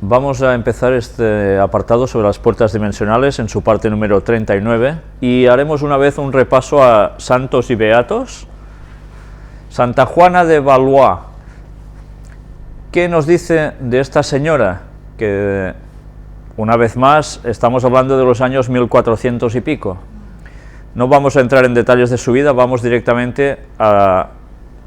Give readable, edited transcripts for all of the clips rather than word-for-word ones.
Vamos a empezar este apartado sobre las puertas dimensionales en su parte número 39 y haremos una vez un repaso a santos y beatos. Santa Juana de Valois, ¿qué nos dice de esta señora? Que una vez más estamos hablando de los años 1400 y pico. No vamos a entrar en detalles de su vida, vamos directamente a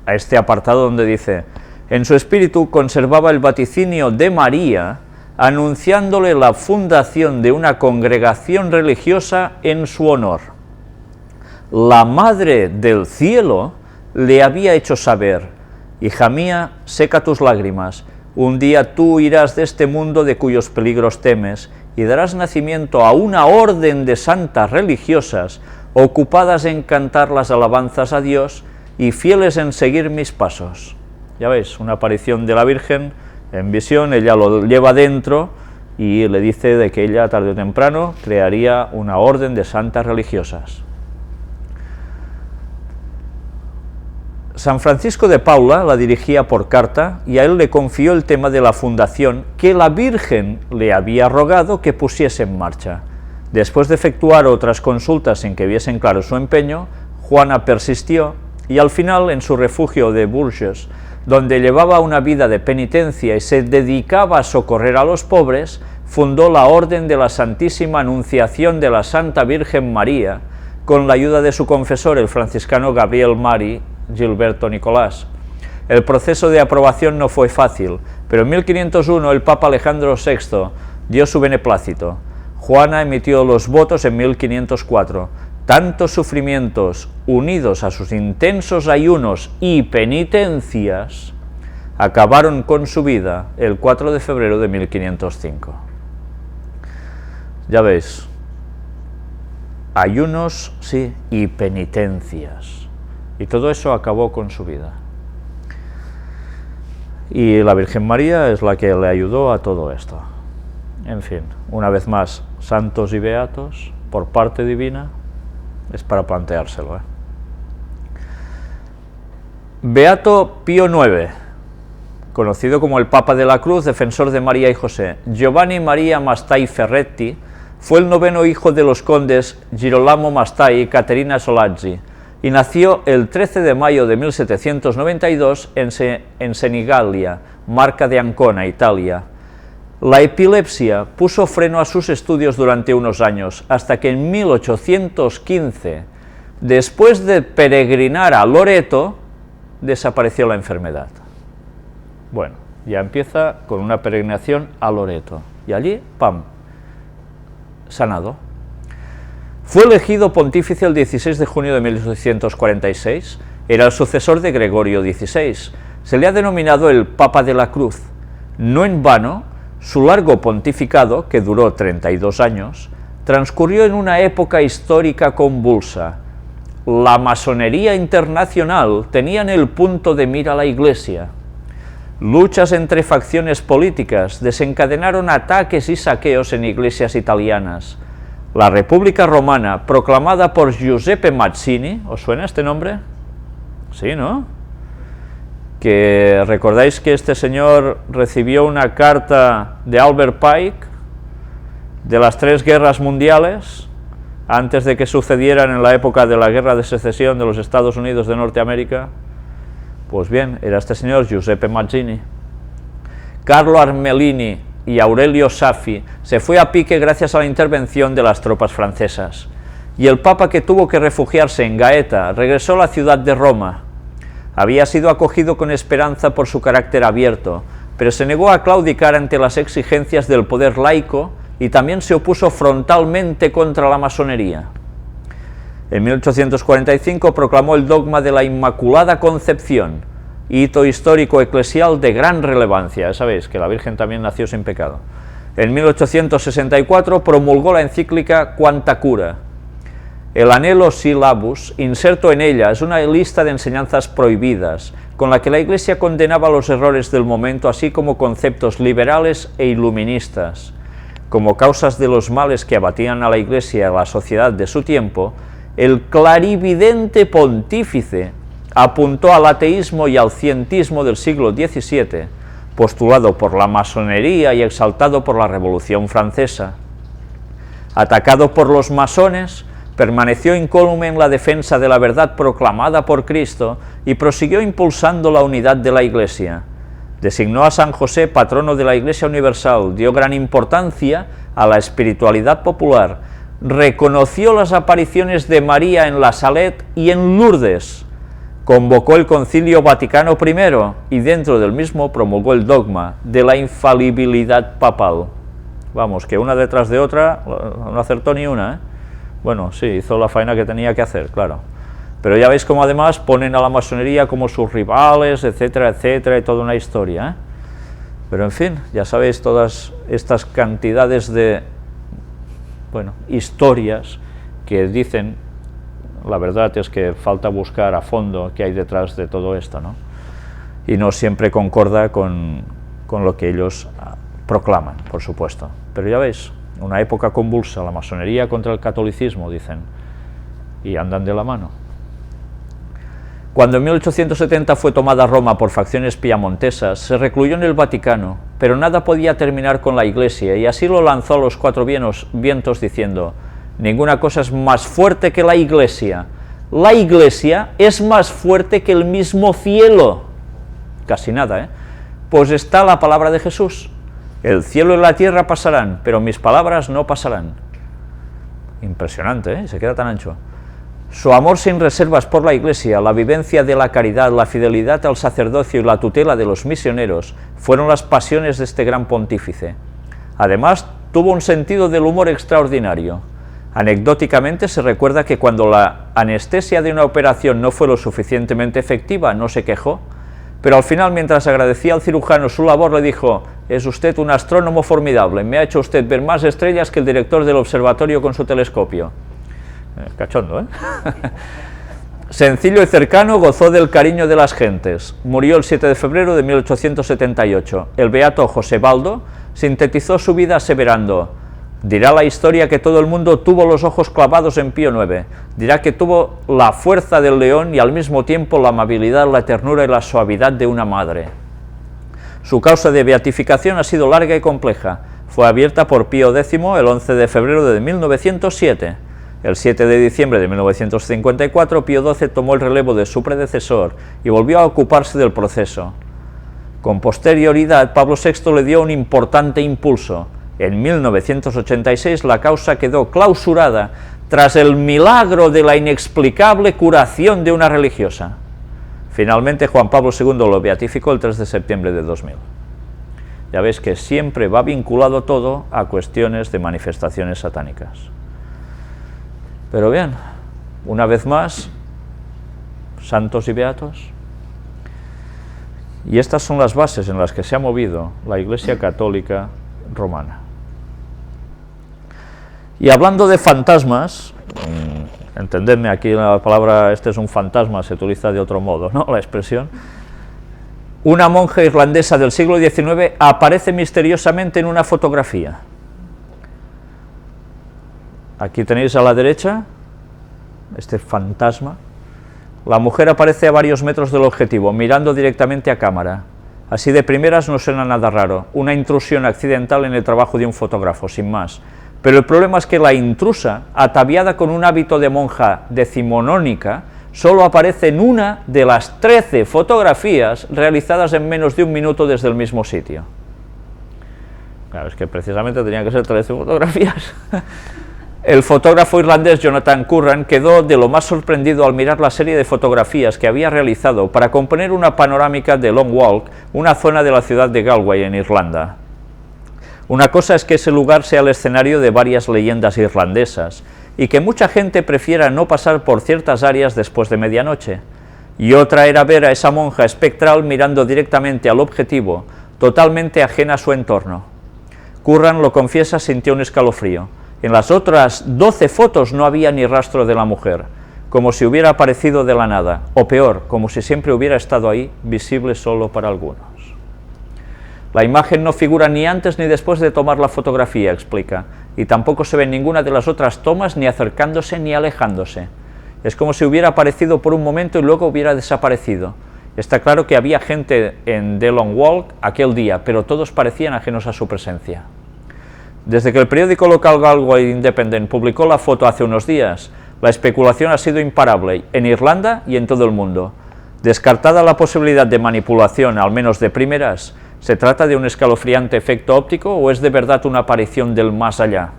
este apartado donde dice: en su espíritu conservaba el vaticinio de María, anunciándole la fundación de una congregación religiosa en su honor. La Madre del Cielo le había hecho saber: hija mía, seca tus lágrimas, un día tú irás de este mundo de cuyos peligros temes, y darás nacimiento a una orden de santas religiosas, ocupadas en cantar las alabanzas a Dios y fieles en seguir mis pasos. Ya veis, una aparición de la Virgen en visión, ella lo lleva dentro y le dice de que ella tarde o temprano crearía una orden de santas religiosas. San Francisco de Paula la dirigía por carta y a él le confió el tema de la fundación que la Virgen le había rogado que pusiese en marcha. Después de efectuar otras consultas sin que viesen claro su empeño, Juana persistió y al final, en su refugio de Bourges, donde llevaba una vida de penitencia y se dedicaba a socorrer a los pobres, fundó la Orden de la Santísima Anunciación de la Santa Virgen María, con la ayuda de su confesor, el franciscano Gabriel Mari Gilberto Nicolás. El proceso de aprobación no fue fácil, pero en 1501 el Papa Alejandro VI dio su beneplácito. Juana emitió los votos en 1504. Tantos sufrimientos, unidos a sus intensos ayunos y penitencias, acabaron con su vida el 4 de febrero de 1505. Ya veis, ayunos, sí, y penitencias. Y todo eso acabó con su vida. Y la Virgen María es la que le ayudó a todo esto. En fin, una vez más, santos y beatos, por parte divina, es para planteárselo. Beato Pío IX, conocido como el Papa de la Cruz, defensor de María y José. Giovanni Maria Mastai Ferretti fue el noveno hijo de los condes Girolamo Mastai y Caterina Solazzi, y nació el 13 de mayo de 1792 en Senigallia, Marca de Ancona, Italia. La epilepsia puso freno a sus estudios durante unos años, hasta que en 1815, después de peregrinar a Loreto, desapareció la enfermedad. Bueno, ya empieza con una peregrinación a Loreto, y allí, ¡pam!, sanado. Fue elegido pontífice el 16 de junio de 1846, era el sucesor de Gregorio XVI, se le ha denominado el Papa de la Cruz. No en vano, su largo pontificado, que duró 32 años, transcurrió en una época histórica convulsa. La masonería internacional tenía en el punto de mira a la Iglesia. Luchas entre facciones políticas desencadenaron ataques y saqueos en iglesias italianas. La República Romana, proclamada por Giuseppe Mazzini, ¿os suena este nombre? Sí, ¿no? Que recordáis que este señor recibió una carta de Albert Pike de las 3 guerras mundiales, antes de que sucedieran en la época de la Guerra de Secesión de los Estados Unidos de Norteamérica. Pues bien, era este señor Giuseppe Mazzini. Carlo Armelini y Aurelio Saffi se fue a pique gracias a la intervención de las tropas francesas, y el Papa, que tuvo que refugiarse en Gaeta, regresó a la ciudad de Roma. Había sido acogido con esperanza por su carácter abierto, pero se negó a claudicar ante las exigencias del poder laico y también se opuso frontalmente contra la masonería. En 1845 proclamó el dogma de la Inmaculada Concepción, hito histórico eclesial de gran relevancia. Ya sabéis que la Virgen también nació sin pecado. En 1864 promulgó la encíclica Quanta Cura. El Anhelo Syllabus, inserto en ella, es una lista de enseñanzas prohibidas, con la que la Iglesia condenaba los errores del momento, así como conceptos liberales e iluministas. Como causas de los males que abatían a la Iglesia y a la sociedad de su tiempo, el clarividente pontífice apuntó al ateísmo y al cientismo del siglo XVII, postulado por la masonería y exaltado por la Revolución Francesa. Atacado por los masones, permaneció incólume en la defensa de la verdad proclamada por Cristo y prosiguió impulsando la unidad de la Iglesia. Designó a San José patrono de la Iglesia Universal, dio gran importancia a la espiritualidad popular, reconoció las apariciones de María en la Salette y en Lourdes, convocó el Concilio Vaticano I y dentro del mismo promulgó el dogma de la infalibilidad papal. Vamos, que una detrás de otra, no acertó ni una, ¿eh? Bueno, sí, hizo la faena que tenía que hacer, claro. Pero ya veis cómo además ponen a la masonería como sus rivales, etcétera, etcétera, y toda una historia, ¿eh? Pero en fin, ya sabéis todas estas cantidades de, bueno, historias que dicen, la verdad es que falta buscar a fondo qué hay detrás de todo esto, ¿no? Y no siempre concorda con lo que ellos proclaman, por supuesto. Pero ya veis, una época convulsa, la masonería contra el catolicismo, dicen, y andan de la mano. Cuando en 1870 fue tomada Roma por facciones piamontesas, se recluyó en el Vaticano, pero nada podía terminar con la Iglesia, y así lo lanzó a los cuatro vientos diciendo: ninguna cosa es más fuerte que la Iglesia. La Iglesia es más fuerte que el mismo cielo. Casi nada, ¿eh? Pues está la palabra de Jesús. El cielo y la tierra pasarán, pero mis palabras no pasarán. Impresionante, ¿eh? Se queda tan ancho. Su amor sin reservas por la Iglesia, la vivencia de la caridad, la fidelidad al sacerdocio y la tutela de los misioneros fueron las pasiones de este gran pontífice. Además, tuvo un sentido del humor extraordinario. Anecdóticamente se recuerda que cuando la anestesia de una operación no fue lo suficientemente efectiva, no se quejó, pero al final, mientras agradecía al cirujano su labor, le dijo: es usted un astrónomo formidable, me ha hecho usted ver más estrellas que el director del observatorio con su telescopio. Cachondo, ¿eh? Sencillo y cercano, gozó del cariño de las gentes. Murió el 7 de febrero de 1878. El beato José Baldo sintetizó su vida aseverando: dirá la historia que todo el mundo tuvo los ojos clavados en Pío IX, dirá que tuvo la fuerza del león y al mismo tiempo la amabilidad, la ternura y la suavidad de una madre. Su causa de beatificación ha sido larga y compleja. Fue abierta por Pío X el 11 de febrero de 1907. El 7 de diciembre de 1954, Pío XII tomó el relevo de su predecesor y volvió a ocuparse del proceso. Con posterioridad, Pablo VI le dio un importante impulso. En 1986 la causa quedó clausurada tras el milagro de la inexplicable curación de una religiosa. Finalmente Juan Pablo II lo beatificó el 3 de septiembre de 2000. Ya veis que siempre va vinculado todo a cuestiones de manifestaciones satánicas. Pero bien, una vez más, santos y beatos. Y estas son las bases en las que se ha movido la Iglesia Católica Romana. Y hablando de fantasmas, entendedme, aquí la palabra este es un fantasma, se utiliza de otro modo, ¿no? La expresión. Una monja irlandesa del siglo XIX aparece misteriosamente en una fotografía. Aquí tenéis a la derecha este fantasma. La mujer aparece a varios metros del objetivo, mirando directamente a cámara. Así de primeras no suena nada raro, una intrusión accidental en el trabajo de un fotógrafo, sin más. Pero el problema es que la intrusa, ataviada con un hábito de monja decimonónica, solo aparece en una de las 13 fotografías realizadas en menos de un minuto desde el mismo sitio. Claro, es que precisamente tenían que ser 13 fotografías. El fotógrafo irlandés Jonathan Curran quedó de lo más sorprendido al mirar la serie de fotografías que había realizado para componer una panorámica de Long Walk, una zona de la ciudad de Galway, en Irlanda. Una cosa es que ese lugar sea el escenario de varias leyendas irlandesas, y que mucha gente prefiera no pasar por ciertas áreas después de medianoche, y otra era ver a esa monja espectral mirando directamente al objetivo, totalmente ajena a su entorno. Curran, lo confiesa, sintió un escalofrío. En las otras 12 fotos no había ni rastro de la mujer, como si hubiera aparecido de la nada, o peor, como si siempre hubiera estado ahí, visible solo para algunos. La imagen no figura ni antes ni después de tomar la fotografía, explica, y tampoco se ve en ninguna de las otras tomas ni acercándose ni alejándose. Es como si hubiera aparecido por un momento y luego hubiera desaparecido, Está claro que había gente en The Long Walk aquel día, pero todos parecían ajenos a su presencia. Desde que el periódico local Galway Independent publicó la foto hace unos días, la especulación ha sido imparable en Irlanda y en todo el mundo. Descartada la posibilidad de manipulación, al menos de primeras, ¿se trata de un escalofriante efecto óptico o es de verdad una aparición del más allá?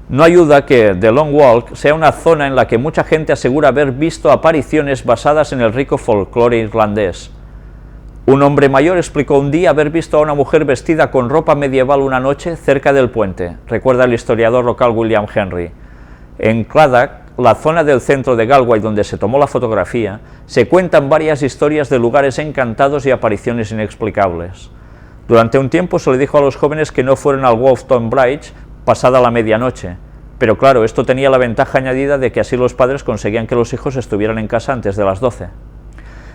No ayuda que The Long Walk sea una zona en la que mucha gente asegura haber visto apariciones basadas en el rico folclore irlandés. Un hombre mayor explicó un día haber visto a una mujer vestida con ropa medieval una noche cerca del puente, recuerda el historiador local William Henry. En Claddaugh, la zona del centro de Galway donde se tomó la fotografía, se cuentan varias historias de lugares encantados y apariciones inexplicables. Durante un tiempo se le dijo a los jóvenes que no fueran al Wolfton Bridge pasada la medianoche, pero claro, esto tenía la ventaja añadida de que así los padres conseguían que los hijos estuvieran en casa antes de las 12.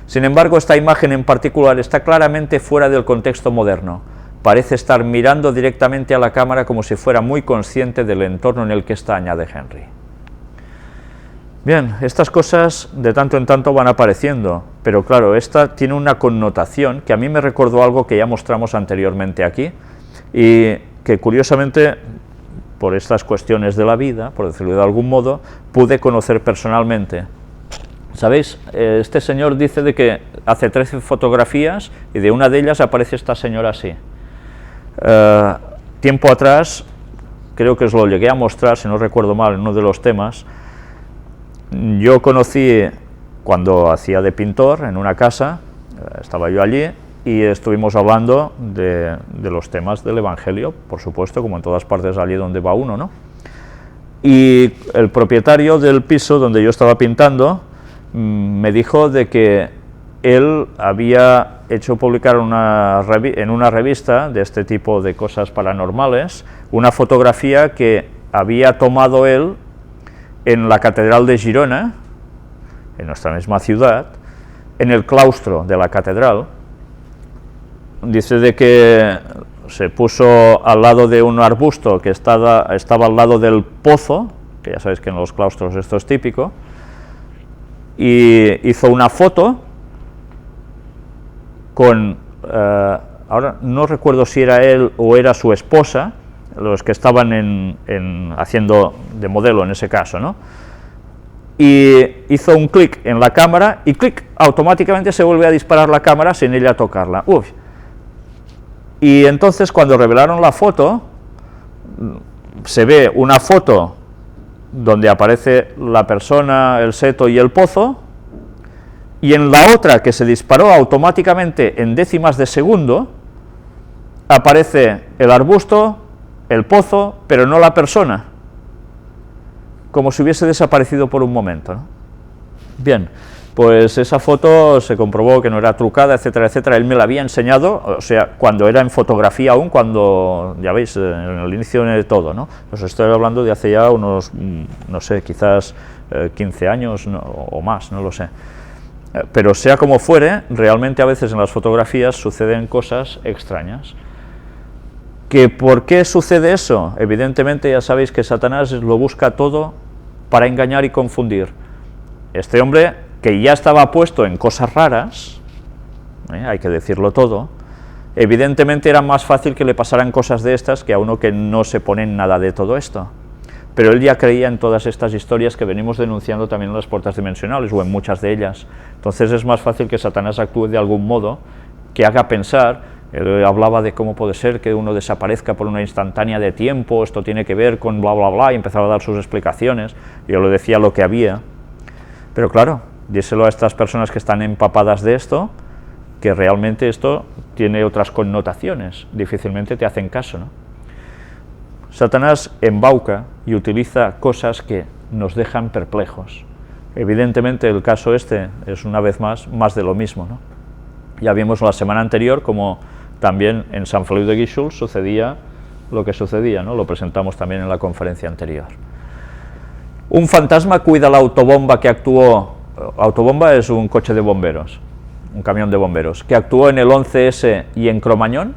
Sin embargo, esta imagen en particular está claramente fuera del contexto moderno. Parece estar mirando directamente a la cámara como si fuera muy consciente del entorno en el que está, añade Henry. Bien, estas cosas de tanto en tanto van apareciendo, pero claro, esta tiene una connotación que a mí me recordó algo que ya mostramos anteriormente aquí, y que curiosamente, por estas cuestiones de la vida, por decirlo de algún modo, pude conocer personalmente. ¿Sabéis? Este señor dice de que hace 13 fotografías y de una de ellas aparece esta señora así. Tiempo atrás, creo que os lo llegué a mostrar, si no recuerdo mal, en uno de los temas, yo conocí, cuando hacía de pintor en una casa, estaba yo allí, y estuvimos hablando de los temas del Evangelio, por supuesto, como en todas partes allí donde va uno, ¿no? Y el propietario del piso donde yo estaba pintando me dijo de que él había hecho publicar en una revista de este tipo de cosas paranormales una fotografía que había tomado él en la Catedral de Girona, en nuestra misma ciudad, en el claustro de la catedral. Dice de que se puso al lado de un arbusto que estaba al lado del pozo, que ya sabéis que en los claustros esto es típico, y hizo una foto con, ahora no recuerdo si era él o era su esposa, los que estaban haciendo de modelo en ese caso, ¿no? Y hizo un clic en la cámara y clic, automáticamente se vuelve a disparar la cámara sin ella tocarla. Uf. Y entonces cuando revelaron la foto, se ve una foto donde aparece la persona, el seto y el pozo, y en la otra que se disparó automáticamente en décimas de segundo, aparece el arbusto, el pozo, pero no la persona, como si hubiese desaparecido por un momento, ¿no? Bien, pues esa foto se comprobó que no era trucada, etcétera, etcétera. Él me la había enseñado, o sea, cuando era en fotografía aún, cuando, ya veis, en el inicio de todo, ¿no? Os estoy hablando de hace ya unos, no sé, quizás 15 años o más, no lo sé. Pero sea como fuere, realmente a veces en las fotografías suceden cosas extrañas. ¿Que por qué sucede eso? Evidentemente ya sabéis que Satanás lo busca todo para engañar y confundir. Este hombre, que ya estaba puesto en cosas raras, hay que decirlo todo, evidentemente era más fácil que le pasaran cosas de estas que a uno que no se pone en nada de todo esto. Pero él ya creía en todas estas historias que venimos denunciando también en las puertas dimensionales, o en muchas de ellas. Entonces es más fácil que Satanás actúe de algún modo, que haga pensar. Él hablaba de cómo puede ser que uno desaparezca por una instantánea de tiempo, esto tiene que ver con bla bla bla, y empezaba a dar sus explicaciones, y yo le decía lo que había. Pero claro, díselo a estas personas que están empapadas de esto, que realmente esto tiene otras connotaciones, difícilmente te hacen caso, ¿no? Satanás embauca y utiliza cosas que nos dejan perplejos. Evidentemente el caso este es una vez más de lo mismo, ¿no? Ya vimos la semana anterior como también en Sant Feliu de Guíxols sucedía lo que sucedía, ¿no? Lo presentamos también en la conferencia anterior. Un fantasma cuida la autobomba que actuó. Autobomba es un coche de bomberos, un camión de bomberos, que actuó en el 11S y en Cromañón.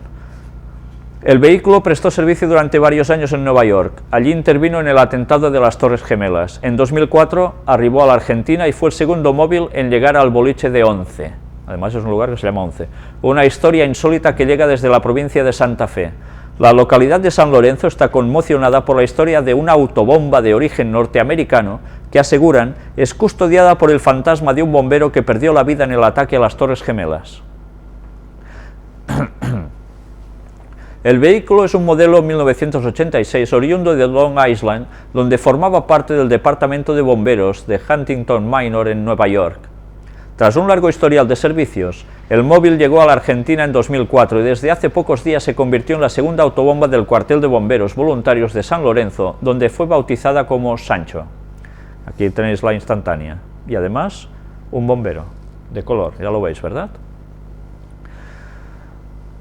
El vehículo prestó servicio durante varios años en Nueva York. Allí intervino en el atentado de las Torres Gemelas. En 2004 arribó a la Argentina y fue el segundo móvil en llegar al boliche de Once. Además es un lugar que se llama Once. Una historia insólita que llega desde la provincia de Santa Fe. La localidad de San Lorenzo está conmocionada por la historia de una autobomba de origen norteamericano que aseguran es custodiada por el fantasma de un bombero que perdió la vida en el ataque a las Torres Gemelas. El vehículo es un modelo 1986 oriundo de Long Island, donde formaba parte del departamento de bomberos de Huntington Manor en Nueva York. Tras un largo historial de servicios, el móvil llegó a la Argentina en 2004 y desde hace pocos días se convirtió en la segunda autobomba del cuartel de bomberos voluntarios de San Lorenzo, donde fue bautizada como Sancho. Aquí tenéis la instantánea y además un bombero de color, ya lo veis, ¿verdad?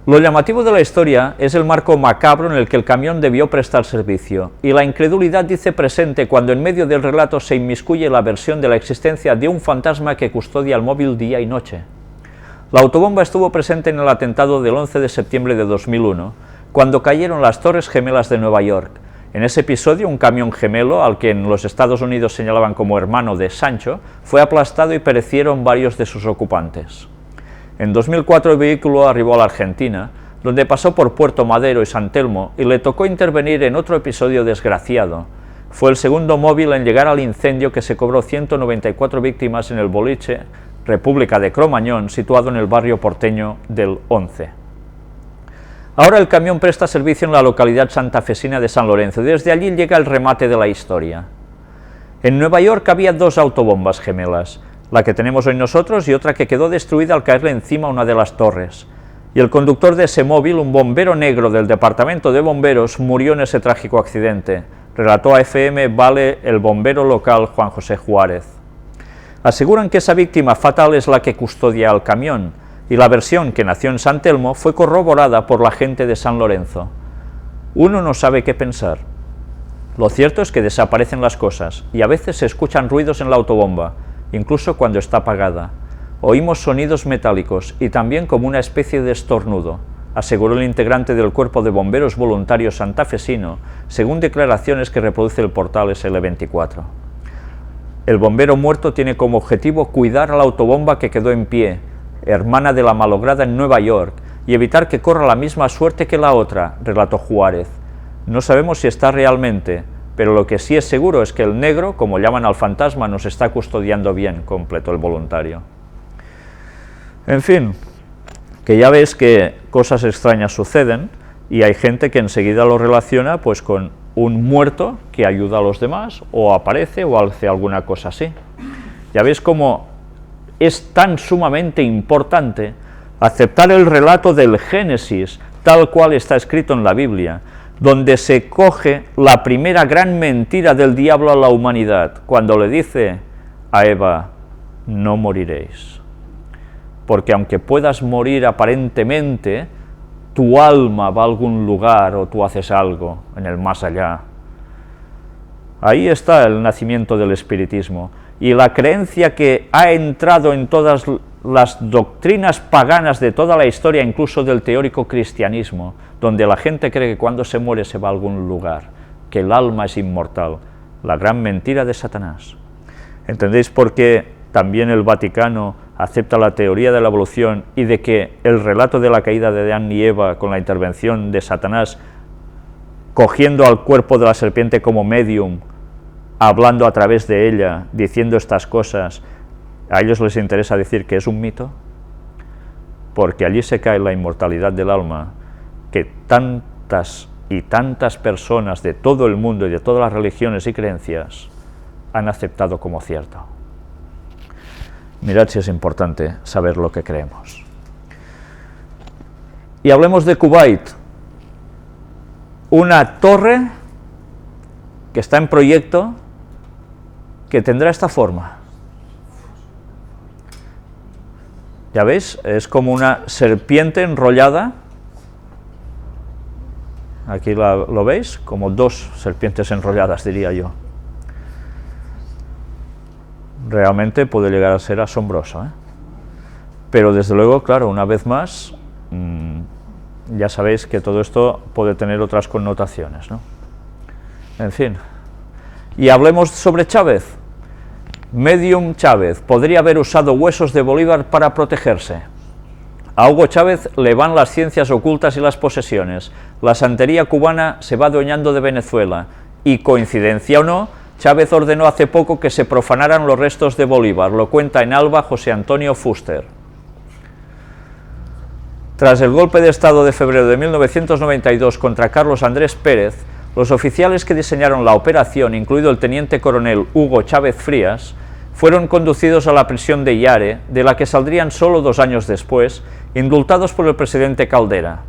Lo llamativo de la historia es el marco macabro en el que el camión debió prestar servicio, y la incredulidad dice presente cuando en medio del relato se inmiscuye la versión de la existencia de un fantasma que custodia el móvil día y noche. La autobomba estuvo presente en el atentado del 11 de septiembre de 2001, cuando cayeron las Torres Gemelas de Nueva York. En ese episodio, un camión gemelo, al que en los Estados Unidos señalaban como hermano de Sancho, fue aplastado y perecieron varios de sus ocupantes. En 2004 el vehículo arribó a la Argentina, donde pasó por Puerto Madero y San Telmo y le tocó intervenir en otro episodio desgraciado. Fue el segundo móvil en llegar al incendio que se cobró 194 víctimas en el boliche República de Cromañón, situado en el barrio porteño del Once. Ahora el camión presta servicio en la localidad santafesina de San Lorenzo y desde allí llega el remate de la historia. En Nueva York había dos autobombas gemelas, la que tenemos hoy nosotros y otra que quedó destruida al caerle encima una de las torres. Y el conductor de ese móvil, un bombero negro del departamento de bomberos, murió en ese trágico accidente, relató a FM Vale el bombero local Juan José Juárez. Aseguran que esa víctima fatal es la que custodia el camión, y la versión que nació en San Telmo fue corroborada por la gente de San Lorenzo. Uno no sabe qué pensar. Lo cierto es que desaparecen las cosas, y a veces se escuchan ruidos en la autobomba, incluso cuando está apagada. Oímos sonidos metálicos y también como una especie de estornudo, aseguró el integrante del Cuerpo de Bomberos Voluntarios santafesino, según declaraciones que reproduce el portal SL24. El bombero muerto tiene como objetivo cuidar a la autobomba que quedó en pie, hermana de la malograda en Nueva York, y evitar que corra la misma suerte que la otra, relató Juárez. No sabemos si está realmente, pero lo que sí es seguro es que el negro, como llaman al fantasma, nos está custodiando bien, completó el voluntario. En fin, que ya ves que cosas extrañas suceden y hay gente que enseguida lo relaciona pues con un muerto que ayuda a los demás o aparece o hace alguna cosa así. Ya ves cómo es tan sumamente importante aceptar el relato del Génesis tal cual está escrito en la Biblia, donde se coge la primera gran mentira del diablo a la humanidad, cuando le dice a Eva, no moriréis. Porque aunque puedas morir aparentemente, tu alma va a algún lugar o tú haces algo en el más allá. Ahí está el nacimiento del espiritismo y la creencia que ha entrado en todas las doctrinas paganas de toda la historia, incluso del teórico cristianismo, donde la gente cree que cuando se muere se va a algún lugar, que el alma es inmortal, la gran mentira de Satanás. ¿Entendéis por qué también el Vaticano acepta la teoría de la evolución y de que el relato de la caída de Adán y Eva con la intervención de Satanás, cogiendo al cuerpo de la serpiente como medium, hablando a través de ella, diciendo estas cosas, a ellos les interesa decir que es un mito? Porque allí se cae la inmortalidad del alma, que tantas y tantas personas de todo el mundo y de todas las religiones y creencias han aceptado como cierto. Mirad si es importante saber lo que creemos. Y hablemos de Kuwait, una torre que está en proyecto que tendrá esta forma. Ya veis, es como una serpiente enrollada. Aquí lo veis, como dos serpientes enrolladas, diría yo. Realmente puede llegar a ser asombroso, ¿eh? Pero desde luego, claro, una vez más, ya sabéis que todo esto puede tener otras connotaciones, ¿no? En fin. Y hablemos sobre Chávez. Medium Chávez podría haber usado huesos de Bolívar para protegerse. A Hugo Chávez le van las ciencias ocultas y las posesiones. La santería cubana se va adueñando de Venezuela. Y, coincidencia o no, Chávez ordenó hace poco que se profanaran los restos de Bolívar. Lo cuenta en Alba José Antonio Fuster. Tras el golpe de Estado de febrero de 1992 contra Carlos Andrés Pérez, los oficiales que diseñaron la operación, incluido el teniente coronel Hugo Chávez Frías, fueron conducidos a la prisión de Yare, de la que saldrían solo 2 años después, indultados por el presidente Caldera.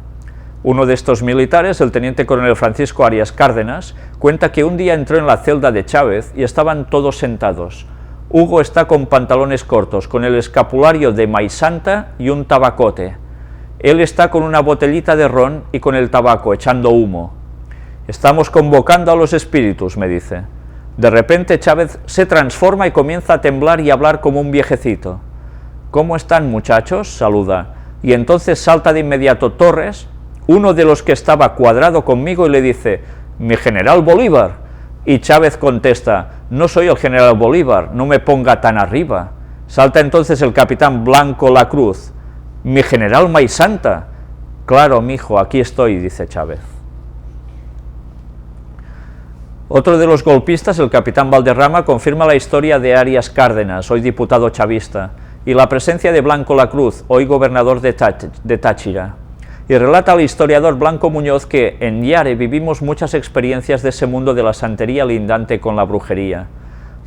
Uno de estos militares, el teniente coronel Francisco Arias Cárdenas, cuenta que un día entró en la celda de Chávez y estaban todos sentados. Hugo está con pantalones cortos, con el escapulario de Maisanta y un tabacote. Él está con una botellita de ron y con el tabaco, echando humo. Estamos convocando a los espíritus, me dice. De repente Chávez se transforma y comienza a temblar y a hablar como un viejecito. ¿Cómo están, muchachos?, saluda. Y entonces salta de inmediato Torres, uno de los que estaba cuadrado conmigo, y le dice: «Mi general Bolívar». Y Chávez contesta: «No soy el general Bolívar, no me ponga tan arriba». Salta entonces el capitán Blanco Lacruz: «Mi general Maisanta». «Claro, mijo, aquí estoy», dice Chávez. Otro de los golpistas, el capitán Valderrama, confirma la historia de Arias Cárdenas, hoy diputado chavista, y la presencia de Blanco Lacruz, hoy gobernador de Táchira. Y relata al historiador Blanco Muñoz que en Yare vivimos muchas experiencias de ese mundo de la santería lindante con la brujería.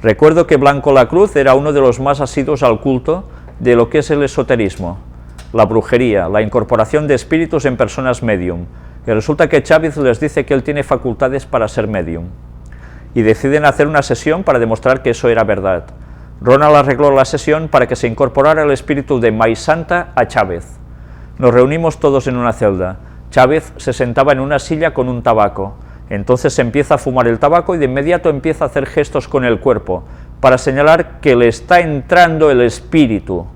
Recuerdo que Blanco Lacruz era uno de los más asiduos al culto de lo que es el esoterismo, la brujería, la incorporación de espíritus en personas medium, y resulta que Chávez les dice que él tiene facultades para ser medium. Y deciden hacer una sesión para demostrar que eso era verdad. Ronald arregló la sesión para que se incorporara el espíritu de Maisanta a Chávez. Nos reunimos todos en una celda. Chávez se sentaba en una silla con un tabaco. Entonces empieza a fumar el tabaco y de inmediato empieza a hacer gestos con el cuerpo, para señalar que le está entrando el espíritu.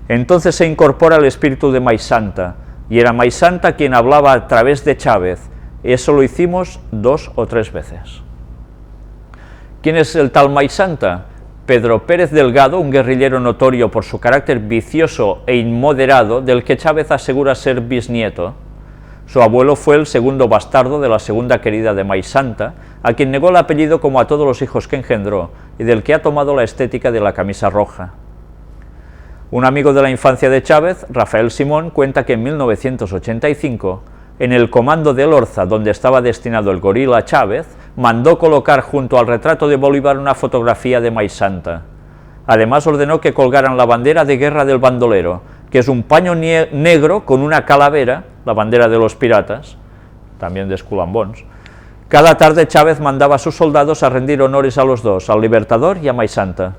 Entonces se incorpora el espíritu de Maisanta, y era Maisanta quien hablaba a través de Chávez. Eso lo hicimos 2 o 3 veces. ¿Quién es el tal Maisanta? Pedro Pérez Delgado, un guerrillero notorio por su carácter vicioso e inmoderado, del que Chávez asegura ser bisnieto. Su abuelo fue el segundo bastardo de la segunda querida de Maisanta, a quien negó el apellido como a todos los hijos que engendró, y del que ha tomado la estética de la camisa roja. Un amigo de la infancia de Chávez, Rafael Simón, cuenta que en 1985, en el comando de Lorza, donde estaba destinado el gorila Chávez, mandó colocar junto al retrato de Bolívar una fotografía de Maisanta. Además ordenó que colgaran la bandera de guerra del bandolero, que es un paño negro con una calavera, la bandera de los piratas, también de Skull and Bones. Cada tarde Chávez mandaba a sus soldados a rendir honores a los dos, al Libertador y a Maisanta.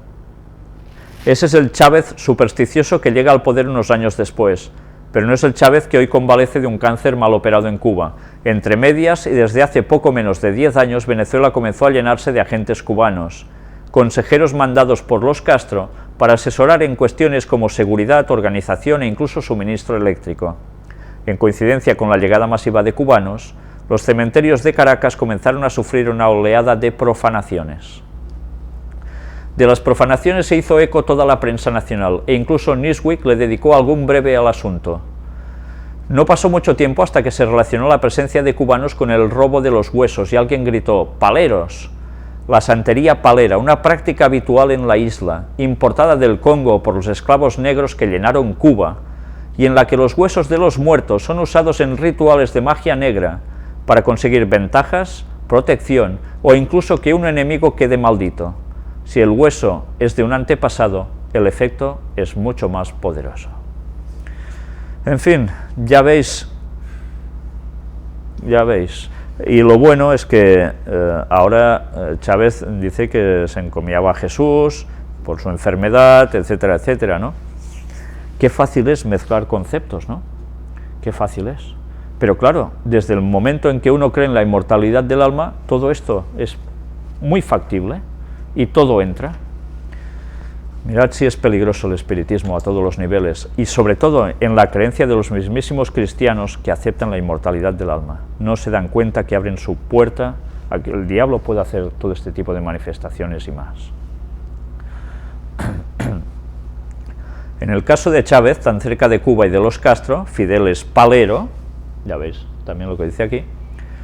Ese es el Chávez supersticioso que llega al poder unos años después, pero no es el Chávez que hoy convalece de un cáncer mal operado en Cuba. Entre medias, y desde hace poco menos de 10 años, Venezuela comenzó a llenarse de agentes cubanos, consejeros mandados por los Castro para asesorar en cuestiones como seguridad, organización e incluso suministro eléctrico. En coincidencia con la llegada masiva de cubanos, los cementerios de Caracas comenzaron a sufrir una oleada de profanaciones. De las profanaciones se hizo eco toda la prensa nacional, e incluso Newsweek le dedicó algún breve al asunto. No pasó mucho tiempo hasta que se relacionó la presencia de cubanos con el robo de los huesos, y alguien gritó: «¡Paleros!». La santería palera, una práctica habitual en la isla, importada del Congo por los esclavos negros que llenaron Cuba, y en la que los huesos de los muertos son usados en rituales de magia negra para conseguir ventajas, protección o incluso que un enemigo quede maldito. Si el hueso es de un antepasado, el efecto es mucho más poderoso. En fin, ya veis. Y lo bueno es que ahora Chávez dice que se encomiaba a Jesús por su enfermedad, etcétera, etcétera, ¿no? Qué fácil es mezclar conceptos, ¿no? Qué fácil es. Pero claro, desde el momento en que uno cree en la inmortalidad del alma, todo esto es muy factible y todo entra. Mirad si es peligroso el espiritismo a todos los niveles, y sobre todo en la creencia de los mismísimos cristianos que aceptan la inmortalidad del alma. No se dan cuenta que abren su puerta a que el diablo pueda hacer todo este tipo de manifestaciones y más. En el caso de Chávez, tan cerca de Cuba y de los Castro, Fidel es palero, ya veis también lo que dice aquí,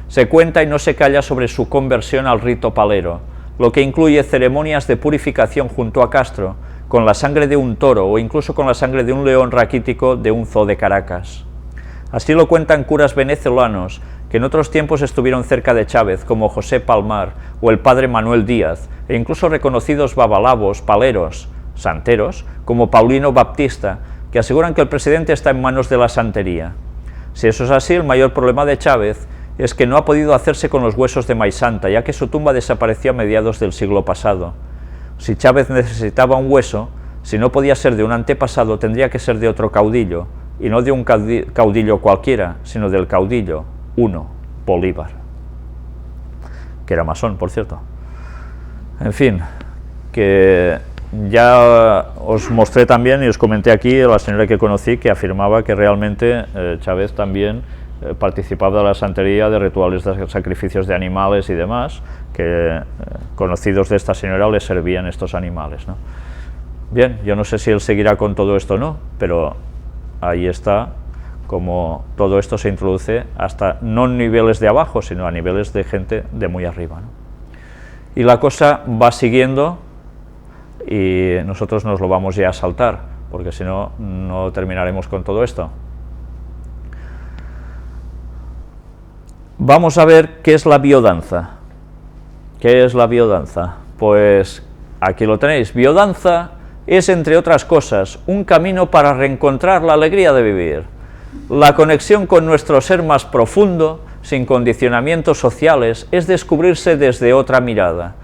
se cuenta y no se calla sobre su conversión al rito palero, lo que incluye ceremonias de purificación junto a Castro, con la sangre de un toro o incluso con la sangre de un león raquítico de un zoo de Caracas. Así lo cuentan curas venezolanos que en otros tiempos estuvieron cerca de Chávez, como José Palmar o el padre Manuel Díaz, e incluso reconocidos babalabos, paleros, santeros, como Paulino Baptista, que aseguran que el presidente está en manos de la santería. Si eso es así, el mayor problema de Chávez es que no ha podido hacerse con los huesos de Maisanta, ya que su tumba desapareció a mediados del siglo pasado. Si Chávez necesitaba un hueso, si no podía ser de un antepasado, tendría que ser de otro caudillo, y no de un caudillo cualquiera, sino del caudillo, Bolívar, que era masón, por cierto. En fin, que ya os mostré también y os comenté aquí a la señora que conocí que afirmaba que realmente Chávez también participaba de la santería, de rituales de sacrificios de animales y demás, que conocidos de esta señora le servían estos animales, ¿no? Bien, yo no sé si él seguirá con todo esto o no, pero ahí está como todo esto se introduce hasta no en niveles de abajo, sino a niveles de gente de muy arriba, ¿no? Y la cosa va siguiendo y nosotros nos lo vamos ya a saltar, porque si no, no terminaremos con todo esto. Vamos a ver qué es la biodanza. ¿Qué es la biodanza? Pues aquí lo tenéis. Biodanza es, entre otras cosas, un camino para reencontrar la alegría de vivir, la conexión con nuestro ser más profundo, sin condicionamientos sociales, es descubrirse desde otra mirada.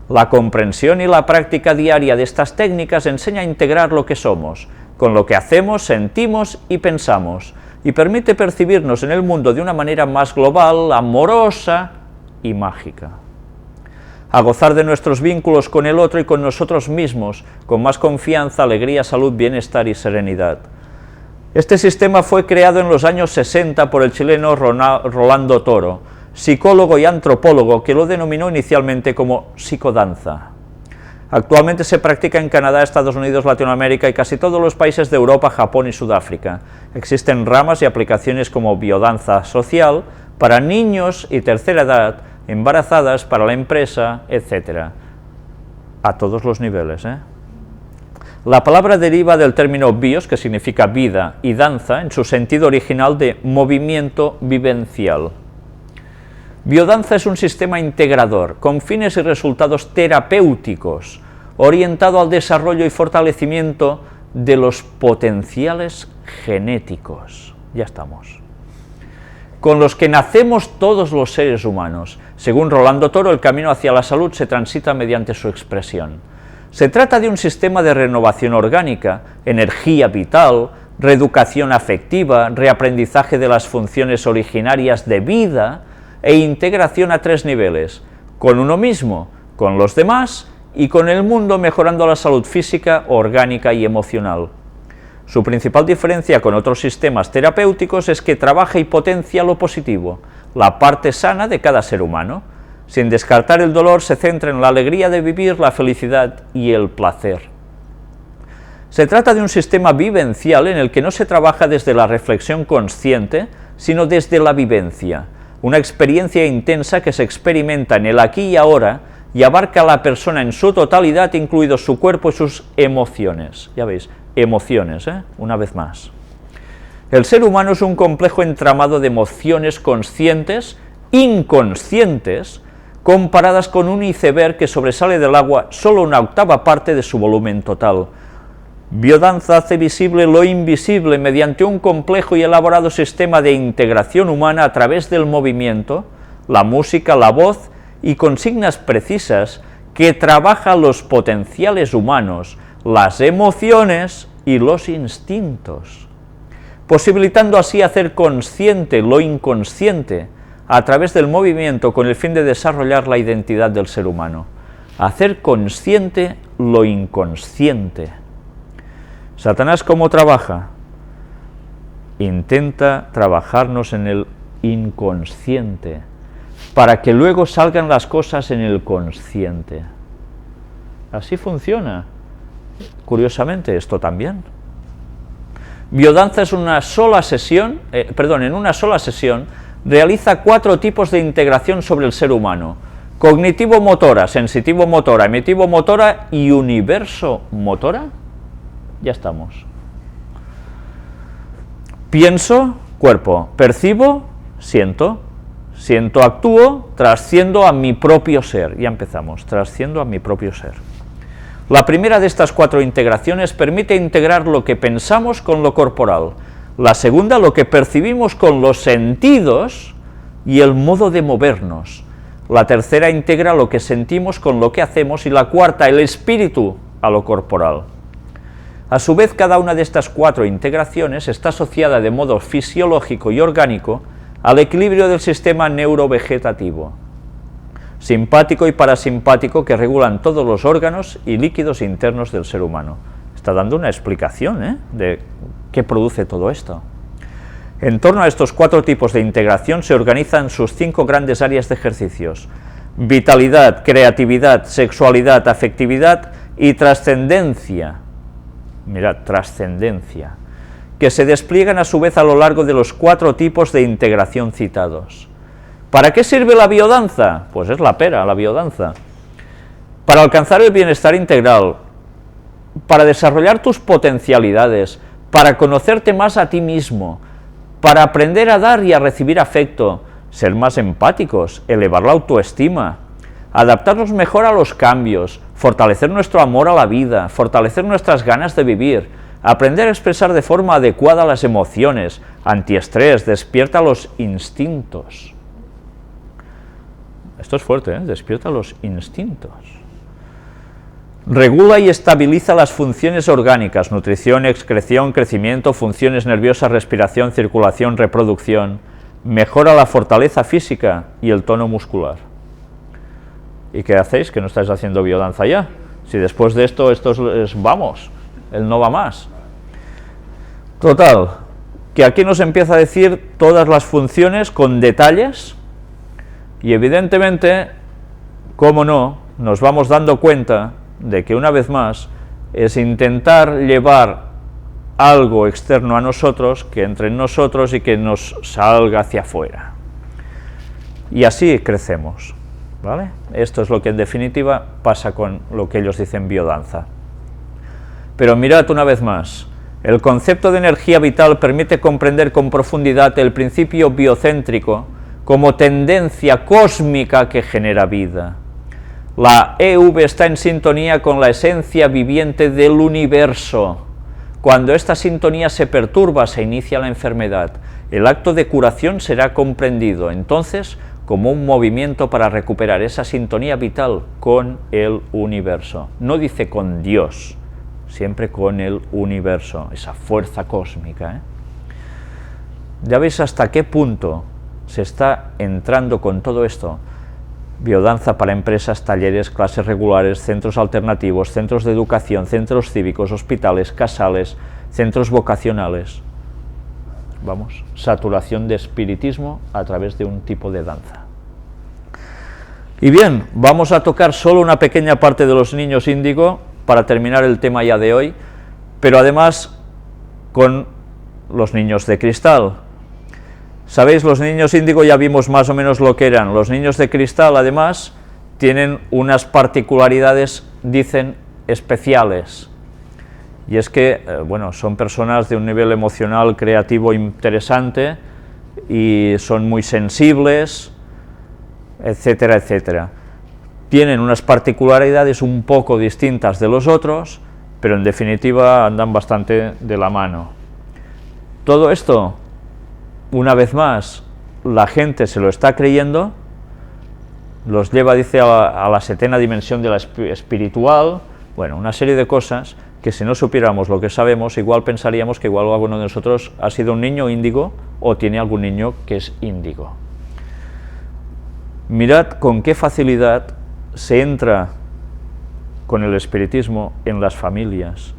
La comprensión y la práctica diaria de estas técnicas enseña a integrar lo que somos, con lo que hacemos, sentimos y pensamos, y permite percibirnos en el mundo de una manera más global, amorosa y mágica. A gozar de nuestros vínculos con el otro y con nosotros mismos, con más confianza, alegría, salud, bienestar y serenidad. Este sistema fue creado en los años 60 por el chileno Rolando Toro, psicólogo y antropólogo, que lo denominó inicialmente como psicodanza. Actualmente se practica en Canadá, Estados Unidos, Latinoamérica y casi todos los países de Europa, Japón y Sudáfrica. Existen ramas y aplicaciones como biodanza social para niños y tercera edad, embarazadas, para la empresa, etc. A todos los niveles, ¿eh? La palabra deriva del término bios, que significa vida, y danza, en su sentido original de movimiento vivencial. Biodanza es un sistema integrador, con fines y resultados terapéuticos, orientado al desarrollo y fortalecimiento de los potenciales genéticos. Ya estamos. Con los que nacemos todos los seres humanos. Según Rolando Toro, el camino hacia la salud se transita mediante su expresión. Se trata de un sistema de renovación orgánica, energía vital, reeducación afectiva, reaprendizaje de las funciones originarias de vida e integración a 3 niveles, con uno mismo, con los demás y con el mundo, mejorando la salud física, orgánica y emocional. Su principal diferencia con otros sistemas terapéuticos es que trabaja y potencia lo positivo, la parte sana de cada ser humano. Sin descartar el dolor, se centra en la alegría de vivir, la felicidad y el placer. Se trata de un sistema vivencial en el que no se trabaja desde la reflexión consciente, sino desde la vivencia, una experiencia intensa que se experimenta en el aquí y ahora y abarca a la persona en su totalidad, incluidos su cuerpo y sus emociones. Ya veis, emociones, una vez más. El ser humano es un complejo entramado de emociones conscientes, inconscientes, comparadas con un iceberg que sobresale del agua solo una octava parte de su volumen total. Biodanza hace visible lo invisible mediante un complejo y elaborado sistema de integración humana a través del movimiento, la música, la voz y consignas precisas que trabaja los potenciales humanos, las emociones y los instintos, posibilitando así hacer consciente lo inconsciente a través del movimiento con el fin de desarrollar la identidad del ser humano. Hacer consciente lo inconsciente. ¿Satanás cómo trabaja? Intenta trabajarnos en el inconsciente, para que luego salgan las cosas en el consciente. Así funciona. Curiosamente, esto también. Biodanza es en una sola sesión realiza 4 tipos de integración sobre el ser humano: cognitivo-motora, sensitivo-motora, emitivo-motora y universo-motora. Ya estamos. Pienso, cuerpo; percibo, siento; siento, actúo; trasciendo a mi propio ser. Ya empezamos, trasciendo a mi propio ser. La primera de estas 4 integraciones permite integrar lo que pensamos con lo corporal, la segunda lo que percibimos con los sentidos y el modo de movernos, la tercera integra lo que sentimos con lo que hacemos y la cuarta el espíritu a lo corporal. A su vez, cada una de estas 4 integraciones está asociada de modo fisiológico y orgánico al equilibrio del sistema neurovegetativo, simpático y parasimpático, que regulan todos los órganos y líquidos internos del ser humano. Está dando una explicación de qué produce todo esto. En torno a estos 4 tipos de integración se organizan sus 5 grandes áreas de ejercicios: vitalidad, creatividad, sexualidad, afectividad y trascendencia. Mirad, trascendencia, que se despliegan a su vez a lo largo de los 4 tipos de integración citados. ¿Para qué sirve la biodanza? Pues es la pera, la biodanza. Para alcanzar el bienestar integral, para desarrollar tus potencialidades, para conocerte más a ti mismo, para aprender a dar y a recibir afecto, ser más empáticos, elevar la autoestima, adaptarnos mejor a los cambios, fortalecer nuestro amor a la vida, fortalecer nuestras ganas de vivir, aprender a expresar de forma adecuada las emociones, antiestrés, despierta los instintos. Esto es fuerte, despierta los instintos. Regula y estabiliza las funciones orgánicas: nutrición, excreción, crecimiento, funciones nerviosas, respiración, circulación, reproducción. Mejora la fortaleza física y el tono muscular. ¿Y qué hacéis? ¿Que no estáis haciendo biodanza ya? Si después de esto vamos, él no va más. Total, que aquí nos empieza a decir todas las funciones con detalles, y evidentemente, cómo no, nos vamos dando cuenta de que una vez más es intentar llevar algo externo a nosotros, que entre en nosotros y que nos salga hacia afuera. Y así crecemos, ¿vale? Esto es lo que en definitiva pasa con lo que ellos dicen biodanza. Pero mirad una vez más, el concepto de energía vital permite comprender con profundidad el principio biocéntrico como tendencia cósmica que genera vida. La EV está en sintonía con la esencia viviente del universo. Cuando esta sintonía se perturba, se inicia la enfermedad. El acto de curación será comprendido entonces como un movimiento para recuperar esa sintonía vital con el universo. No dice con Dios, siempre con el universo, esa fuerza cósmica. Ya veis hasta qué punto se está entrando con todo esto. Biodanza para empresas, talleres, clases regulares, centros alternativos, centros de educación, centros cívicos, hospitales, casales, centros vocacionales. Vamos, saturación de espiritismo a través de un tipo de danza. Y bien, vamos a tocar solo una pequeña parte de los niños índigo para terminar el tema ya de hoy, pero además con los niños de cristal. Sabéis, los niños índigo ya vimos más o menos lo que eran. Los niños de cristal, además, tienen unas particularidades, dicen, especiales. Y es que, bueno, son personas de un nivel emocional, creativo interesante, y son muy sensibles, etcétera, etcétera. Tienen unas particularidades un poco distintas de los otros, pero en definitiva andan bastante de la mano. Todo esto, una vez más, la gente se lo está creyendo, los lleva, dice, a la 7ª dimensión de la espiritual, bueno, una serie de cosas que si no supiéramos lo que sabemos, igual pensaríamos que igual alguno de nosotros ha sido un niño índigo o tiene algún niño que es índigo. Mirad con qué facilidad se entra con el espiritismo en las familias.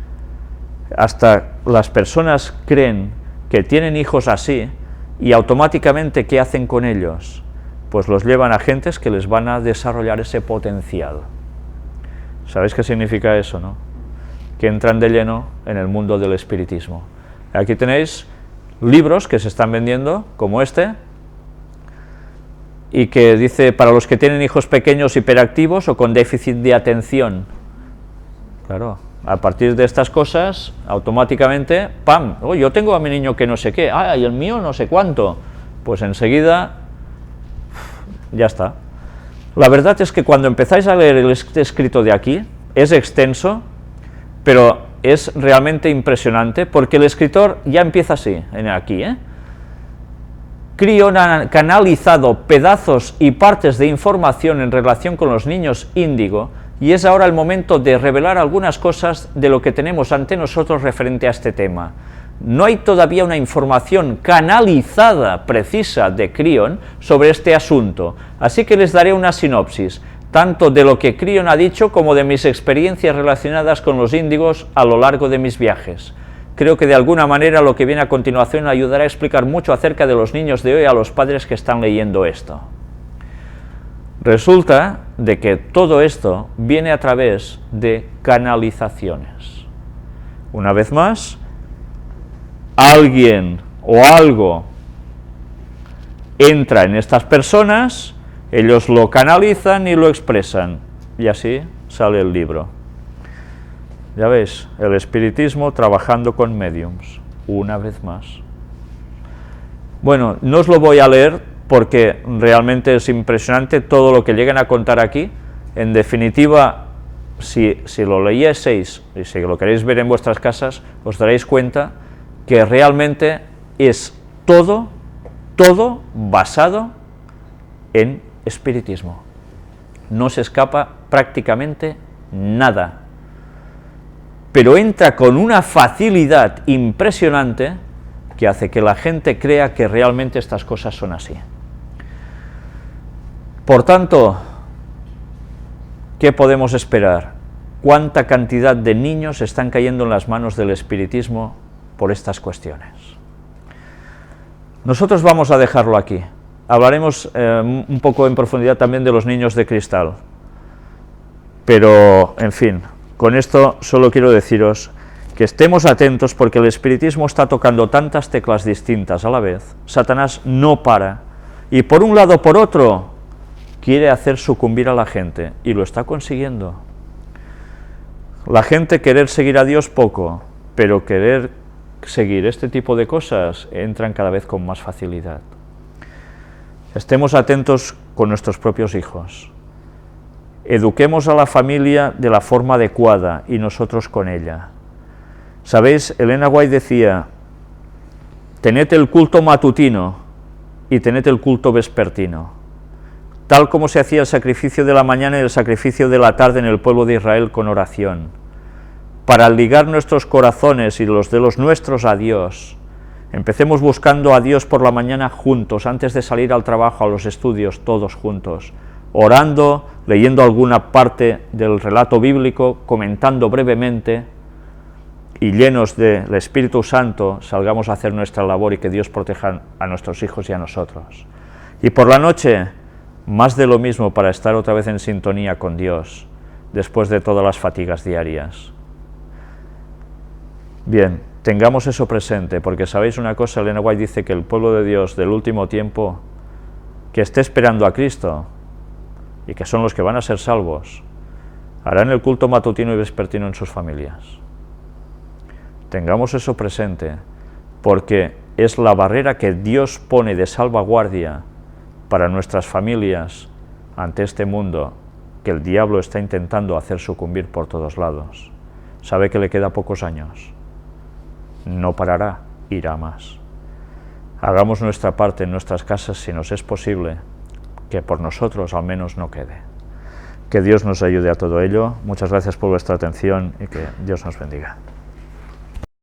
Hasta las personas creen que tienen hijos así y automáticamente ¿qué hacen con ellos? Pues los llevan a gentes que les van a desarrollar ese potencial. ¿Sabéis qué significa eso, no? Que entran de lleno en el mundo del espiritismo. Aquí tenéis libros que se están vendiendo, como este, y que dice, para los que tienen hijos pequeños hiperactivos o con déficit de atención. Claro, a partir de estas cosas, automáticamente, ¡pam! Oh, yo tengo a mi niño que no sé qué, ¡ah, y el mío no sé cuánto! Pues enseguida, ya está. La verdad es que cuando empezáis a leer el escrito de aquí, es extenso, pero es realmente impresionante, porque el escritor ya empieza así, aquí, Crion ha canalizado pedazos y partes de información en relación con los niños índigo, y es ahora el momento de revelar algunas cosas de lo que tenemos ante nosotros referente a este tema. No hay todavía una información canalizada precisa de Crion sobre este asunto, así que les daré una sinopsis, tanto de lo que Crion ha dicho como de mis experiencias relacionadas con los índigos a lo largo de mis viajes. Creo que de alguna manera lo que viene a continuación ayudará a explicar mucho acerca de los niños de hoy a los padres que están leyendo esto. Resulta de que todo esto viene a través de canalizaciones. Una vez más, alguien o algo entra en estas personas, ellos lo canalizan y lo expresan, y así sale el libro. Ya veis, el espiritismo trabajando con médiums, una vez más. Bueno, no os lo voy a leer porque realmente es impresionante todo lo que llegan a contar aquí. En definitiva, si lo leyeseis y si lo queréis ver en vuestras casas, os daréis cuenta que realmente es todo basado en espiritismo. No se escapa prácticamente nada. Pero entra con una facilidad impresionante que hace que la gente crea que realmente estas cosas son así. Por tanto, ¿qué podemos esperar? ¿Cuánta cantidad de niños están cayendo en las manos del espiritismo por estas cuestiones? Nosotros vamos a dejarlo aquí. Hablaremos un poco en profundidad también de los niños de cristal. Pero, en fin, con esto solo quiero deciros que estemos atentos porque el espiritismo está tocando tantas teclas distintas a la vez. Satanás no para, y por un lado o por otro quiere hacer sucumbir a la gente, y lo está consiguiendo. La gente querer seguir a Dios poco, pero querer seguir este tipo de cosas entran cada vez con más facilidad. Estemos atentos con nuestros propios hijos. Eduquemos a la familia de la forma adecuada y nosotros con ella. ¿Sabéis? Elena White decía, tened el culto matutino y tened el culto vespertino. Tal como se hacía el sacrificio de la mañana y el sacrificio de la tarde en el pueblo de Israel con oración, para ligar nuestros corazones y los de los nuestros a Dios. Empecemos buscando a Dios por la mañana juntos, antes de salir al trabajo, a los estudios, todos juntos, orando, leyendo alguna parte del relato bíblico, comentando brevemente, y llenos del Espíritu Santo, salgamos a hacer nuestra labor y que Dios proteja a nuestros hijos y a nosotros. Y por la noche, más de lo mismo para estar otra vez en sintonía con Dios, después de todas las fatigas diarias. Bien, tengamos eso presente, porque sabéis una cosa, Elena White dice que el pueblo de Dios del último tiempo, que esté esperando a Cristo, y que son los que van a ser salvos, harán el culto matutino y vespertino en sus familias. Tengamos eso presente, porque es la barrera que Dios pone de salvaguardia para nuestras familias ante este mundo que el diablo está intentando hacer sucumbir por todos lados. Sabe que le queda pocos años. No parará, irá más. Hagamos nuestra parte en nuestras casas si nos es posible, que por nosotros al menos no quede. Que Dios nos ayude a todo ello. Muchas gracias por vuestra atención y que Dios nos bendiga.